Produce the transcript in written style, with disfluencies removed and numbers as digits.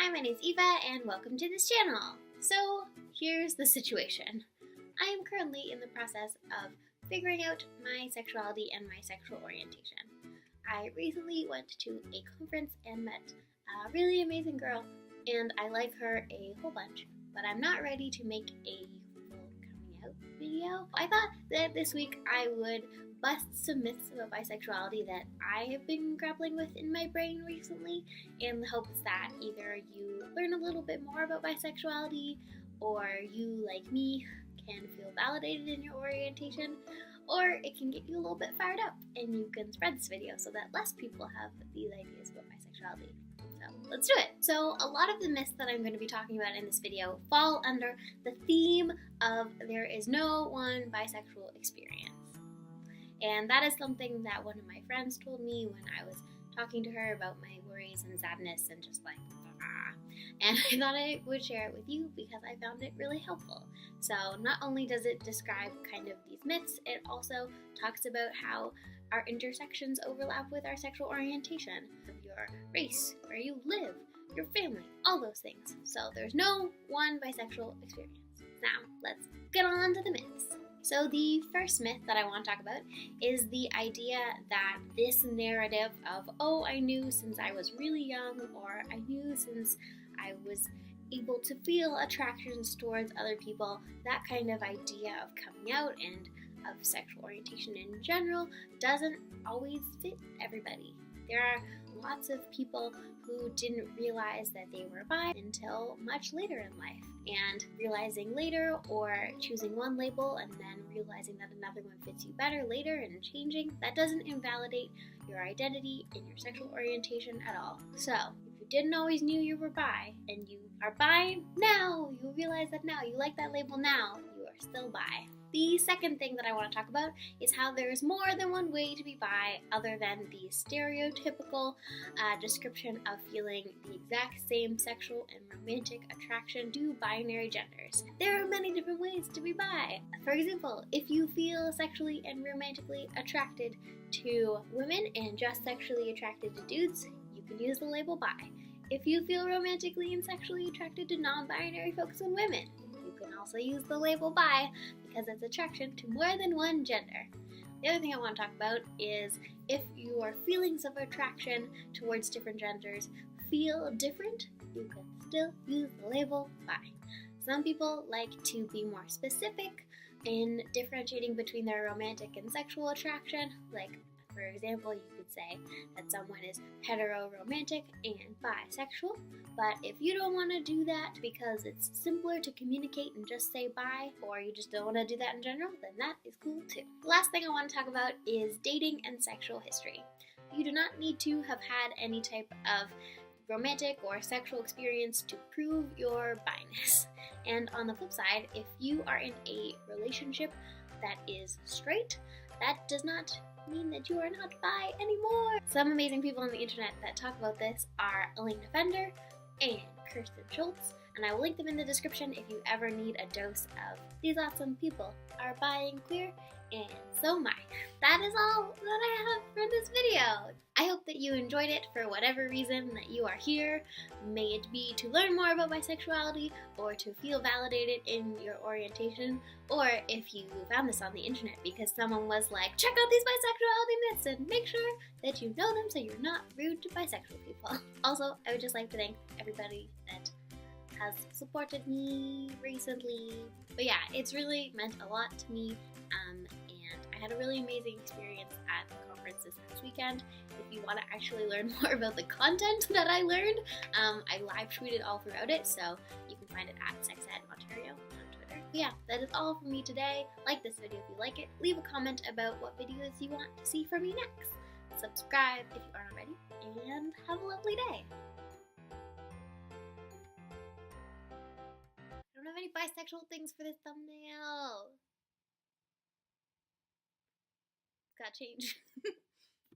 Hi, my name is Eva and welcome to this channel. So here's the situation. I am currently in the process of figuring out my sexuality and my sexual orientation. I recently went to a conference and met a really amazing girl, and I like her a whole bunch, but I'm not ready to make a full coming out video. I thought that this week I would bust some myths about bisexuality that I have been grappling with in my brain recently, in the hopes that either you learn a little bit more about bisexuality, or you, like me, can feel validated in your orientation, or it can get you a little bit fired up and you can spread this video so that less people have these ideas about bisexuality. So let's do it. So a lot of the myths that I'm going to be talking about in this video fall under the theme of there is no one bisexual experience. And that is something that one of my friends told me when I was talking to her about my worries and sadness and just like, and I thought I would share it with you because I found it really helpful. So not only does it describe kind of these myths, it also talks about how our intersections overlap with our sexual orientation, your race, where you live, your family, all those things. So there's no one bisexual experience. Now, let's get on to the myths. So the first myth that I want to talk about is the idea that this narrative of, oh, I knew since I was really young, or I knew since I was able to feel attractions towards other people, that kind of idea of coming out and of sexual orientation in general doesn't always fit everybody. There are lots of people who didn't realize that they were bi until much later in life, and realizing later or choosing one label and then realizing that another one fits you better later and changing, that doesn't invalidate your identity and your sexual orientation at all. So if you didn't always knew you were bi and you are bi now, you realize that now, you like that label now, you are still bi. The second thing that I want to talk about is how there is more than one way to be bi other than the stereotypical description of feeling the exact same sexual and romantic attraction to binary genders. There are many different ways to be bi. For example, if you feel sexually and romantically attracted to women and just sexually attracted to dudes, you can use the label bi. If you feel romantically and sexually attracted to non-binary folks and women, you can also use the label bi because it's attraction to more than one gender. The other thing I want to talk about is if your feelings of attraction towards different genders feel different, you can still use the label bi. Some people like to be more specific in differentiating between their romantic and sexual attraction. Like, for example, you could say that someone is hetero-romantic and bisexual, but if you don't want to do that because it's simpler to communicate and just say bi, or you just don't want to do that in general, then that is cool too. The last thing I want to talk about is dating and sexual history. You do not need to have had any type of romantic or sexual experience to prove your bi-ness. And on the flip side, if you are in a relationship that is straight, that does not mean that you are not bi anymore. Some amazing people on the internet that talk about this are Elena Fender and Kirsten Schultz, and I will link them in the description if you ever need a dose of these awesome people are bi and queer, and so am I. That is all that I have for this video. I hope that you enjoyed it for whatever reason that you are here. May it be to learn more about bisexuality, or to feel validated in your orientation, or if you found this on the internet because someone was like, check out these bisexuality myths and make sure that you know them so you're not rude to bisexual people. Also, I would just like to thank everybody that has supported me recently. But yeah, it's really meant a lot to me, and I had a really amazing experience at the conference this past weekend. If you want to actually learn more about the content that I learned, I live tweeted all throughout it, so you can find it at SexEdOntario on Twitter. But yeah, that is all from me today. Like this video if you like it. Leave a comment about what videos you want to see from me next. Subscribe if you aren't already, and have a lovely day. I don't have any bisexual things for this thumbnail. Gotta change.